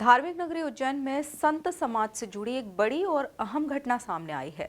धार्मिक नगरी उज्जैन में संत समाज से जुड़ी एक बड़ी और अहम घटना सामने आई है।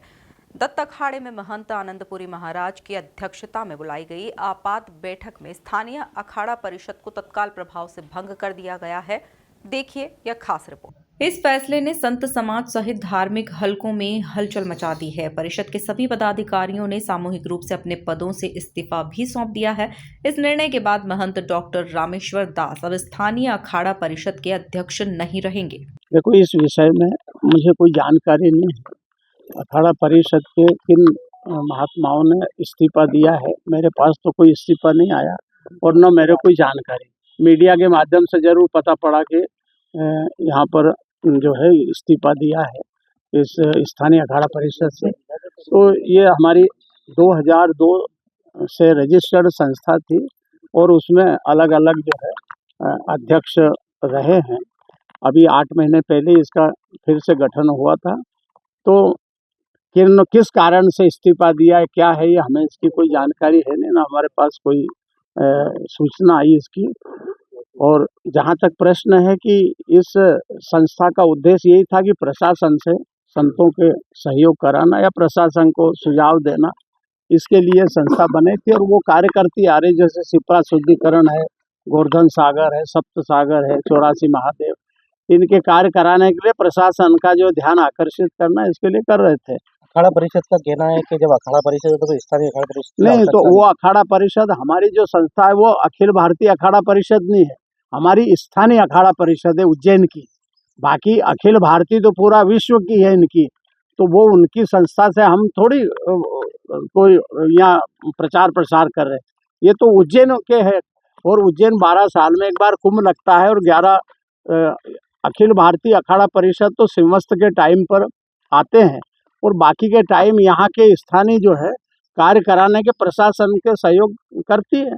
दत्त अखाड़े में महंत आनंदपुरी महाराज की अध्यक्षता में बुलाई गई आपात बैठक में स्थानीय अखाड़ा परिषद को तत्काल प्रभाव से भंग कर दिया गया है। देखिए यह खास रिपोर्ट। इस फैसले ने संत समाज सहित धार्मिक हलकों में हलचल मचा दी है। परिषद के सभी पदाधिकारियों ने सामूहिक रूप से अपने पदों से इस्तीफा भी सौंप दिया है। इस निर्णय के बाद महंत डॉक्टर रामेश्वर दास अब स्थानीय अखाड़ा परिषद के अध्यक्ष नहीं रहेंगे। देखो, इस विषय में मुझे कोई जानकारी नहीं है। अखाड़ा परिषद के किन महात्माओं ने इस्तीफा दिया है, मेरे पास तो कोई इस्तीफा नहीं आया और न मेरे कोई जानकारी। मीडिया के माध्यम से जरूर पता पड़ा कि यहाँ पर जो है इस्तीफा दिया है इस स्थानीय अखाड़ा परिषद से। तो ये हमारी 2002 से रजिस्टर्ड संस्था थी और उसमें अलग अलग जो है अध्यक्ष रहे हैं। अभी 8 महीने पहले इसका फिर से गठन हुआ था। तो किस कारण से इस्तीफा दिया है, क्या है, ये हमें इसकी कोई जानकारी है नहीं, ना हमारे पास कोई सूचना आई इसकी। और जहाँ तक प्रश्न है कि इस संस्था का उद्देश्य यही था कि प्रशासन से संतों के सहयोग कराना या प्रशासन को सुझाव देना, इसके लिए संस्था बनी थी और वो कार्य करती आ रही। जैसे शिप्रा शुद्धिकरण है, गोवर्धन सागर है, सप्त सागर है, 84 महादेव, इनके कार्य कराने के लिए प्रशासन का जो ध्यान आकर्षित करना, इसके लिए कर रहे थे। अखाड़ा परिषद का कहना है कि जब अखाड़ा परिषद है तो स्थानीय अखाड़ा परिषद नहीं, तो वो अखाड़ा परिषद, हमारी जो संस्था है वो अखिल भारतीय अखाड़ा परिषद नहीं है, हमारी स्थानीय अखाड़ा परिषद है उज्जैन की। बाकी अखिल भारतीय तो पूरा विश्व की है इनकी, तो वो उनकी संस्था से हम थोड़ी कोई यहाँ प्रचार प्रसार कर रहे हैं। ये तो उज्जैन के है और उज्जैन 12 साल में एक बार कुंभ लगता है और 11 अखिल भारतीय अखाड़ा परिषद तो सिंहस्थ के टाइम पर आते हैं और बाकी के टाइम यहाँ के स्थानीय जो है कार्य कराने के प्रशासन के सहयोग करती है।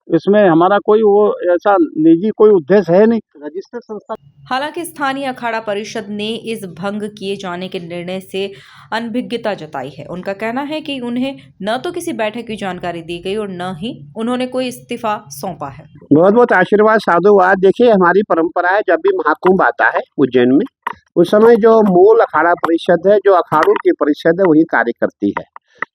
इसमें हमारा कोई वो ऐसा निजी कोई उद्देश्य है नहीं। रजिस्टर्ड संस्था। हालांकि स्थानीय अखाड़ा परिषद ने इस भंग किए जाने के निर्णय से अनभिज्ञता जताई है। उनका कहना है कि उन्हें न तो किसी बैठक की जानकारी दी गई और न ही उन्होंने कोई इस्तीफा सौंपा है। बहुत बहुत आशीर्वाद, साधुवाद। देखिए, हमारी परंपरा है, जब भी महाकुंभ आता है उज्जैन में, उस समय जो मूल अखाड़ा परिषद है, जो अखाड़ों की परिषद है, वही कार्य करती है।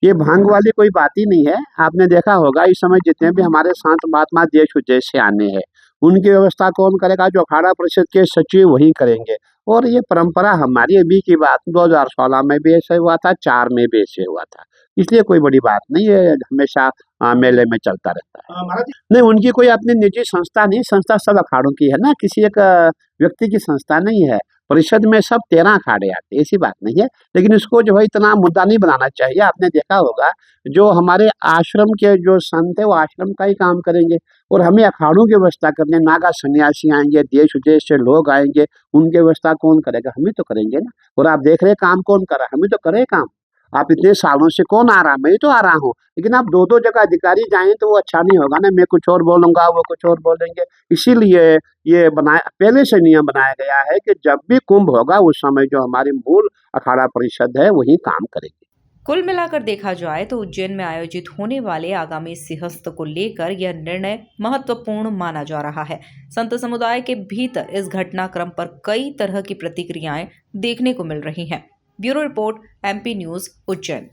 ये भांग वाली कोई बात ही नहीं है। आपने देखा होगा इस समय जितने भी हमारे संत महात्मा देश विदेश से आने हैं, उनकी व्यवस्था कौन करेगा? जो अखाड़ा परिषद के सचिव वही करेंगे। और ये परंपरा हमारी अभी की बात 2016 में भी ऐसे हुआ था, 4 में भी ऐसे हुआ था, इसलिए कोई बड़ी बात नहीं है। हमेशा मेले में चलता रहता है। नहीं, उनकी कोई अपनी निजी संस्था नहीं, संस्था सब अखाड़ों की है ना, किसी एक व्यक्ति की संस्था नहीं है। परिषद में सब 13 अखाड़े आते, ऐसी बात नहीं है। लेकिन इसको जो है इतना मुद्दा नहीं बनाना चाहिए। आपने देखा होगा जो हमारे आश्रम के जो संत है वो आश्रम का ही काम करेंगे और हमें अखाड़ों की व्यवस्था करने, नागा सन्यासी आएंगे, देश विदेश से लोग आएंगे, उनकी व्यवस्था कौन करेगा? हम ही तो करेंगे ना। और आप देख रहे काम कौन कर रहा है? हम ही तो करे काम। आप इतने सालों से कौन आ रहा? मैं ही तो आ रहा हूँ। लेकिन आप 2-2 जगह अधिकारी जाएं तो वो अच्छा नहीं होगा ना। मैं कुछ और बोलूंगा, वो कुछ और बोलेंगे। इसीलिए ये पहले से नियम बनाया गया है कि जब भी कुंभ होगा उस समय जो हमारी मूल अखाड़ा परिषद है वही काम करेगी। कुल मिलाकर देखा जाए तो उज्जैन में आयोजित होने वाले आगामी सिंहस्थ को लेकर यह निर्णय महत्वपूर्ण माना जा रहा है। संत समुदाय के भीतर इस घटनाक्रम पर कई तरह की प्रतिक्रियाएं देखने को मिल रही हैं। Bureau report, MP news, Ujjain.